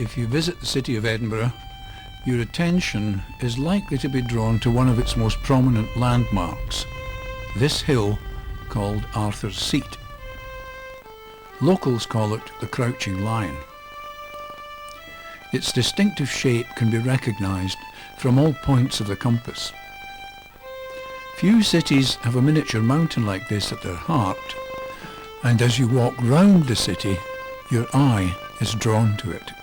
If you visit the city of Edinburgh, your attention is likely to be drawn to one of its most prominent landmarks, this hill called Arthur's Seat. Locals call it the Crouching Lion. Its distinctive shape can be recognised from all points of the compass. Few cities have a miniature mountain like this at their heart, and as you walk round the city, your eye is drawn to it.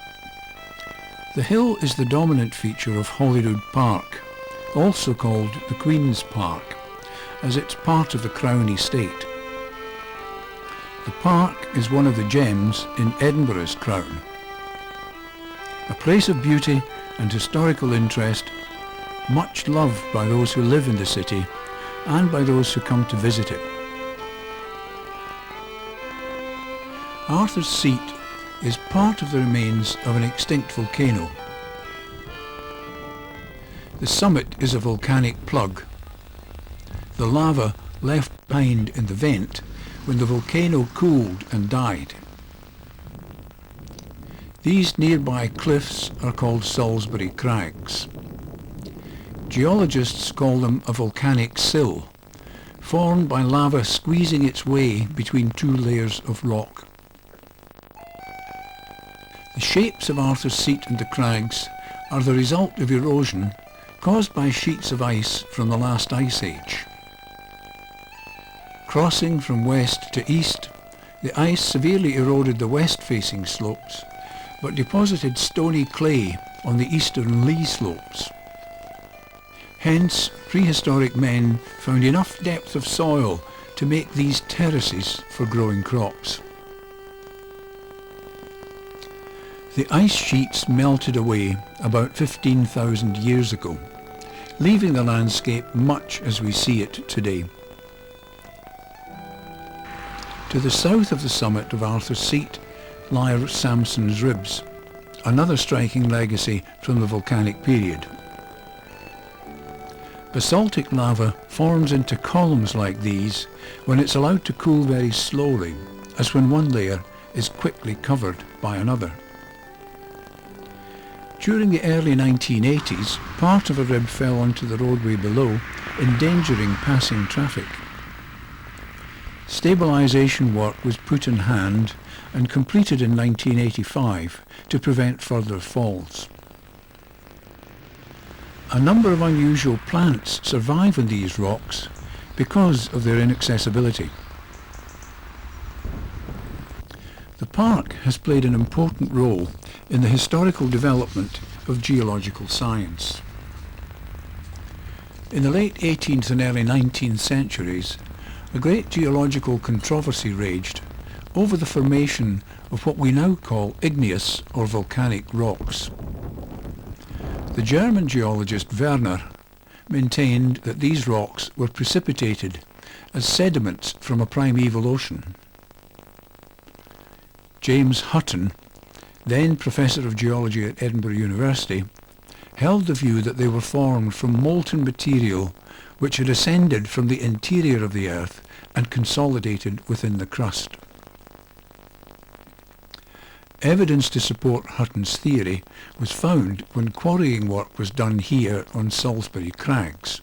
The hill is the dominant feature of Holyrood Park, also called the Queen's Park, as it's part of the Crown Estate. The park is one of the gems in Edinburgh's crown. A place of beauty and historical interest, much loved by those who live in the city and by those who come to visit it. Arthur's Seat is part of the remains of an extinct volcano. The summit is a volcanic plug. The lava left behind in the vent when the volcano cooled and died. These nearby cliffs are called Salisbury Crags. Geologists call them a volcanic sill, formed by lava squeezing its way between two layers of rock. The shapes of Arthur's Seat and the crags are the result of erosion caused by sheets of ice from the last ice age. Crossing from west to east, the ice severely eroded the west-facing slopes, but deposited stony clay on the eastern lee slopes. Hence, prehistoric men found enough depth of soil to make these terraces for growing crops. The ice sheets melted away about 15,000 years ago, leaving the landscape much as we see it today. To the south of the summit of Arthur's Seat lie Samson's Ribs, another striking legacy from the volcanic period. Basaltic lava forms into columns like these when it's allowed to cool very slowly, as when one layer is quickly covered by another. During the early 1980s, part of a rib fell onto the roadway below, endangering passing traffic. Stabilisation work was put in hand and completed in 1985 to prevent further falls. A number of unusual plants survive on these rocks because of their inaccessibility. The park has played an important role in the historical development of geological science. In the late 18th and early 19th centuries, a great geological controversy raged over the formation of what we now call igneous or volcanic rocks. The German geologist Werner maintained that these rocks were precipitated as sediments from a primeval ocean. James Hutton, then Professor of Geology at Edinburgh University, held the view that they were formed from molten material which had ascended from the interior of the earth and consolidated within the crust. Evidence to support Hutton's theory was found when quarrying work was done here on Salisbury Crags.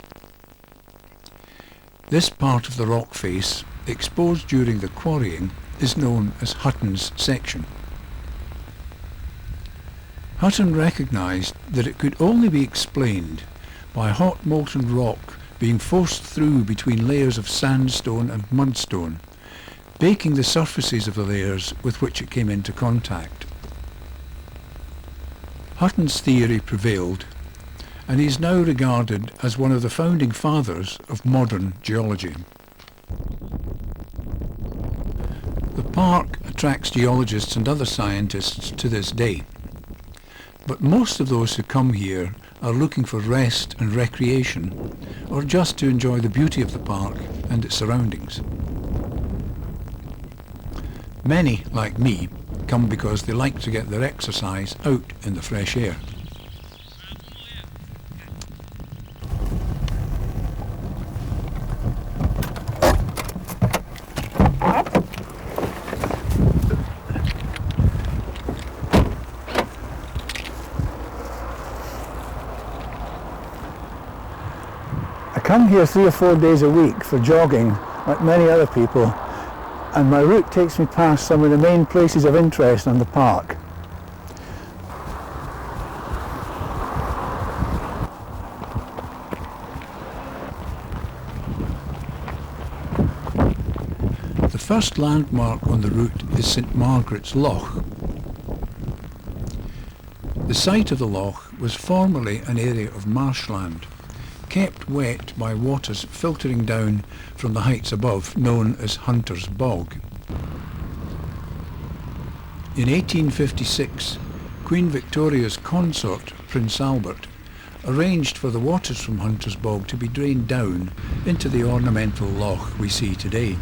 This part of the rock face, exposed during the quarrying, is known as Hutton's section. Hutton recognised that it could only be explained by hot molten rock being forced through between layers of sandstone and mudstone, baking the surfaces of the layers with which it came into contact. Hutton's theory prevailed, and he is now regarded as one of the founding fathers of modern geology. The park attracts geologists and other scientists to this day, but most of those who come here are looking for rest and recreation, or just to enjoy the beauty of the park and its surroundings. Many, like me, come because they like to get their exercise out in the fresh air. come here 3 or 4 days a week for jogging, like many other people, and my route takes me past some of the main places of interest on the park. The first landmark on the route is St Margaret's Loch. The site of the loch was formerly an area of marshland, kept wet by waters filtering down from the heights above, known as Hunter's Bog. In 1856, Queen Victoria's consort, Prince Albert, arranged for the waters from Hunter's Bog to be drained down into the ornamental loch we see today.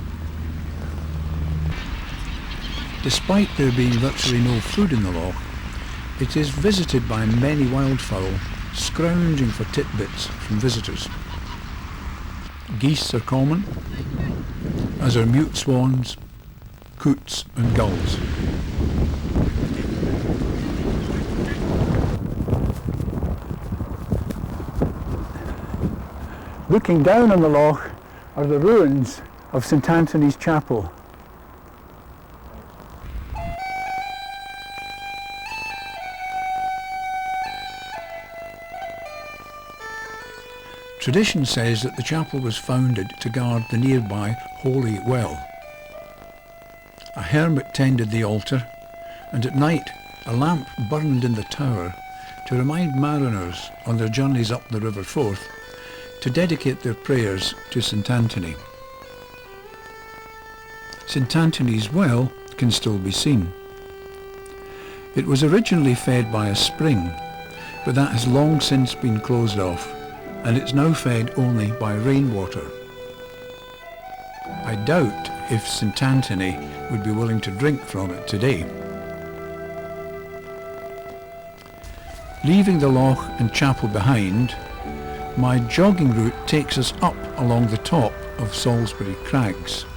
Despite there being virtually no food in the loch, it is visited by many wildfowl, scrounging for titbits from visitors. Geese are common, as are mute swans, coots and gulls. Looking down on the loch are the ruins of St Anthony's Chapel. Tradition says that the chapel was founded to guard the nearby Holy Well. A hermit tended the altar, and at night a lamp burned in the tower to remind mariners on their journeys up the River Forth to dedicate their prayers to St Anthony. St Anthony's Well can still be seen. It was originally fed by a spring, but that has long since been closed off, and it's now fed only by rainwater. I doubt if St Anthony would be willing to drink from it today. Leaving the loch and chapel behind, my jogging route takes us up along the top of Salisbury Crags.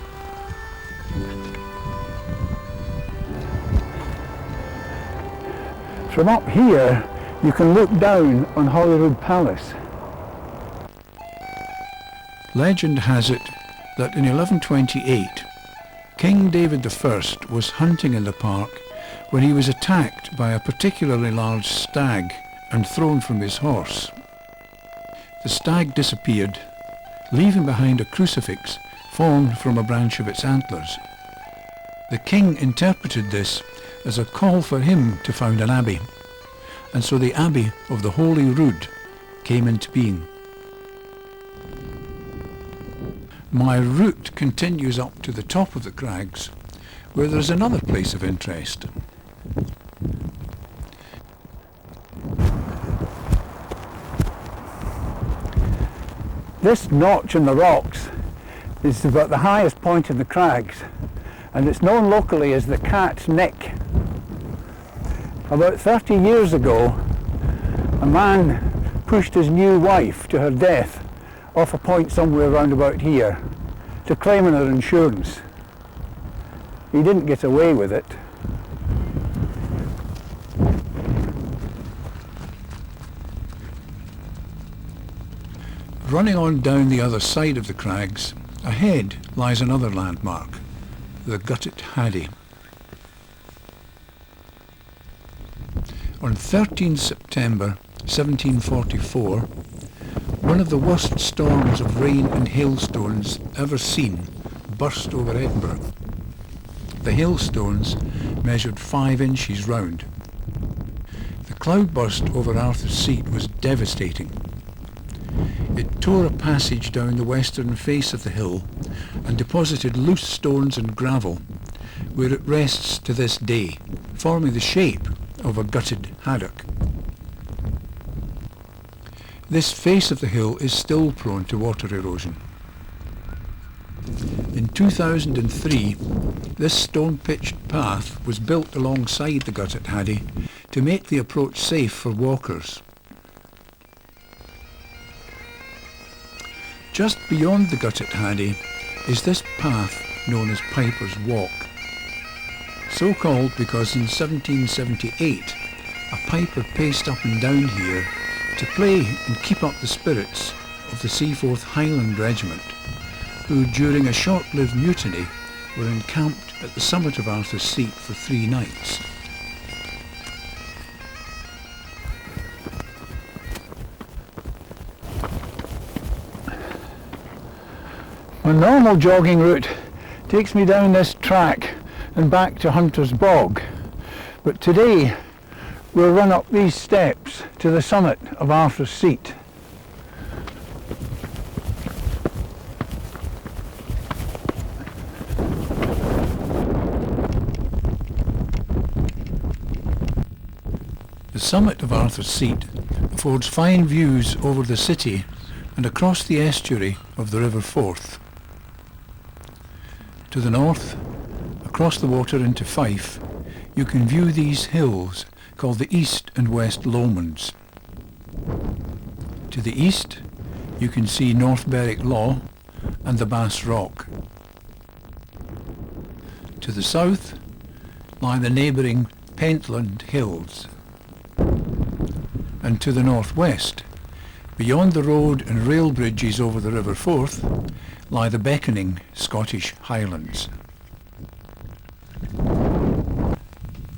From up here, you can look down on Holyrood Palace. Legend has it that in 1128, King David I was hunting in the park when he was attacked by a particularly large stag and thrown from his horse. The stag disappeared, leaving behind a crucifix formed from a branch of its antlers. The king interpreted this as a call for him to found an abbey, and so the Abbey of the Holyrood came into being. My route continues up to the top of the crags, where there's another place of interest. This notch in the rocks is about the highest point in the crags, and it's known locally as the Cat's Neck. About 30 years ago, a man pushed his new wife to her death off a point somewhere around about here to claim on her insurance. He didn't get away with it. Running on down the other side of the crags, ahead lies another landmark, the Gutted Haddie. On 13 September 1744, one of the worst storms of rain and hailstones ever seen burst over Edinburgh. The hailstones measured 5 inches round. The cloudburst over Arthur's Seat was devastating. It tore a passage down the western face of the hill and deposited loose stones and gravel, where it rests to this day, forming the shape of a gutted haddock. This face of the hill is still prone to water erosion. In 2003, this stone-pitched path was built alongside the Gutted Haddie to make the approach safe for walkers. Just beyond the Gutted Haddie is this path known as Piper's Walk, so called because in 1778 a piper paced up and down here to play and keep up the spirits of the Seaforth Highland Regiment, who during a short-lived mutiny were encamped at the summit of Arthur's Seat for 3 nights. My normal jogging route takes me down this track and back to Hunter's Bog, but today we'll run up these steps to the summit of Arthur's Seat. The summit of Arthur's Seat affords fine views over the city and across the estuary of the River Forth. To the north, across the water into Fife, you can view these hills called the East and West Lowlands. To the east, you can see North Berwick Law and the Bass Rock. To the south lie the neighbouring Pentland Hills. And to the northwest, beyond the road and rail bridges over the River Forth, lie the beckoning Scottish Highlands.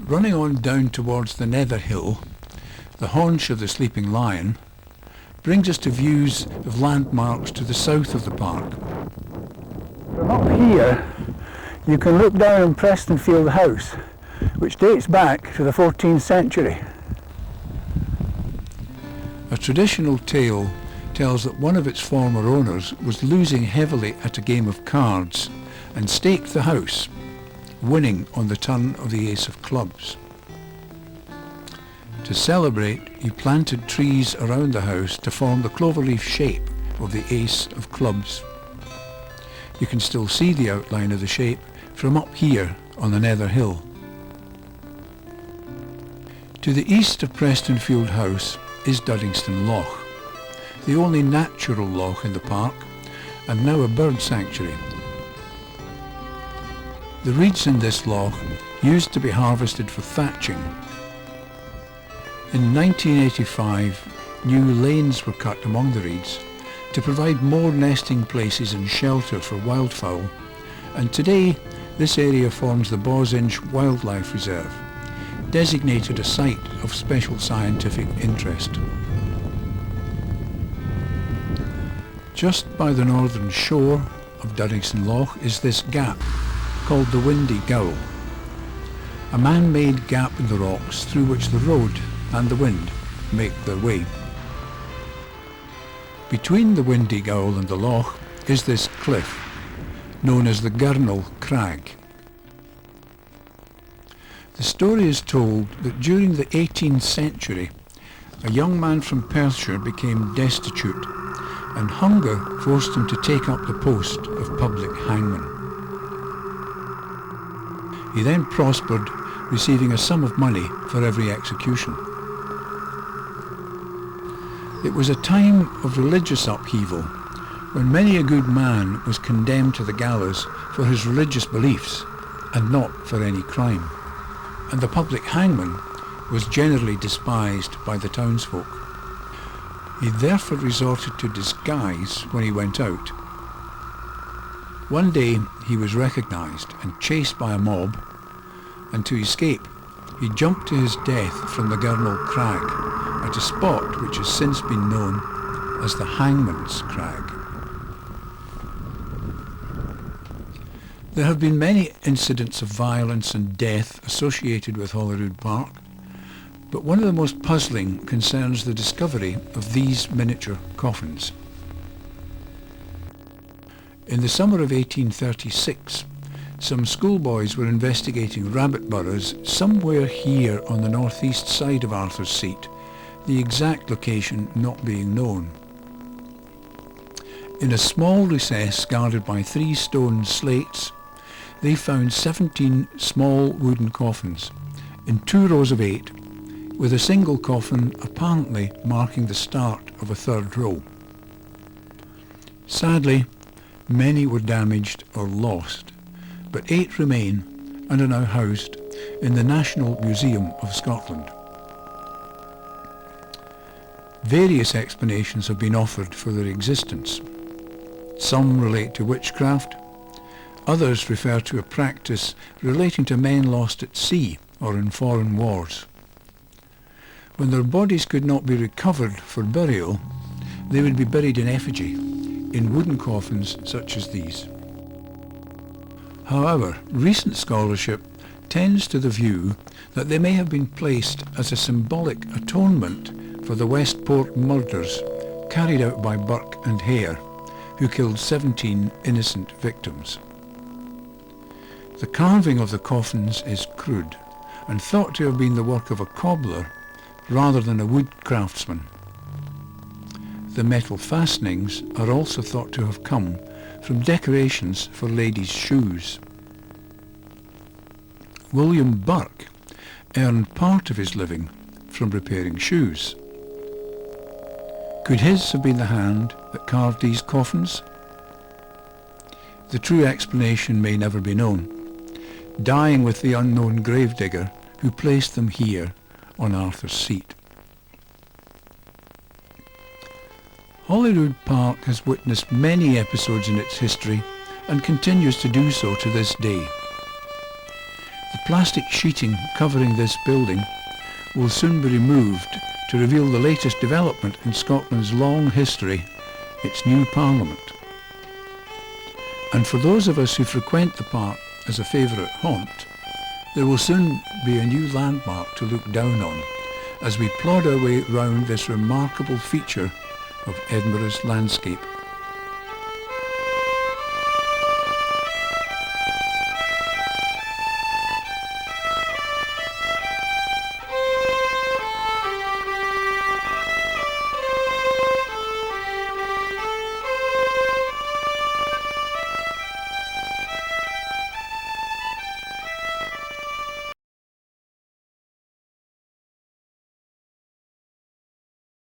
Running on down towards the Nether Hill, the haunch of the Sleeping Lion, brings us to views of landmarks to the south of the park. From up here, you can look down on Prestonfield House, which dates back to the 14th century. A traditional tale tells that one of its former owners was losing heavily at a game of cards and staked the house, winning on the turn of the ace of clubs. To celebrate, he planted trees around the house to form the cloverleaf shape of the ace of clubs. You can still see the outline of the shape from up here on the Nether Hill. To the east of Prestonfield House is Duddingston Loch, the only natural loch in the park, and now a bird sanctuary. The reeds in this loch used to be harvested for thatching. In 1985, new lanes were cut among the reeds to provide more nesting places and shelter for wildfowl, and today this area forms the Bosinch Wildlife Reserve, designated a site of special scientific interest. Just by the northern shore of Duddingston Loch is this gap called the Windy Gowl, a man-made gap in the rocks through which the road and the wind make their way. Between the Windy Gowl and the loch is this cliff, known as the Gurnall Crag. The story is told that during the 18th century, a young man from Perthshire became destitute, and hunger forced him to take up the post of public hangman. He then prospered, receiving a sum of money for every execution. It was a time of religious upheaval, when many a good man was condemned to the gallows for his religious beliefs and not for any crime, and the public hangman was generally despised by the townsfolk. He therefore resorted to disguise when he went out. One day he was recognised and chased by a mob, and to escape he jumped to his death from the Gurnall Crag at a spot which has since been known as the Hangman's Crag. There have been many incidents of violence and death associated with Holyrood Park, but one of the most puzzling concerns the discovery of these miniature coffins. In the summer of 1836, some schoolboys were investigating rabbit burrows somewhere here on the northeast side of Arthur's Seat, the exact location not being known. In a small recess guarded by 3 stone slates, they found 17 small wooden coffins in 2 rows of 8, with a single coffin apparently marking the start of a 3rd row. Sadly, many were damaged or lost, but 8 remain and are now housed in the National Museum of Scotland. Various explanations have been offered for their existence. Some relate to witchcraft, others refer to a practice relating to men lost at sea or in foreign wars. When their bodies could not be recovered for burial, they would be buried in effigy, in wooden coffins such as these. However, recent scholarship tends to the view that they may have been placed as a symbolic atonement for the Westport murders carried out by Burke and Hare, who killed 17 innocent victims. The carving of the coffins is crude and thought to have been the work of a cobbler rather than a wood craftsman. The metal fastenings are also thought to have come from decorations for ladies' shoes. William Burke earned part of his living from repairing shoes. Could his have been the hand that carved these coffins? The true explanation may never be known, dying with the unknown gravedigger who placed them here on Arthur's Seat. Holyrood Park has witnessed many episodes in its history and continues to do so to this day. The plastic sheeting covering this building will soon be removed to reveal the latest development in Scotland's long history, its new Parliament. And for those of us who frequent the park as a favourite haunt, there will soon be a new landmark to look down on as we plod our way round this remarkable feature of Edinburgh's landscape.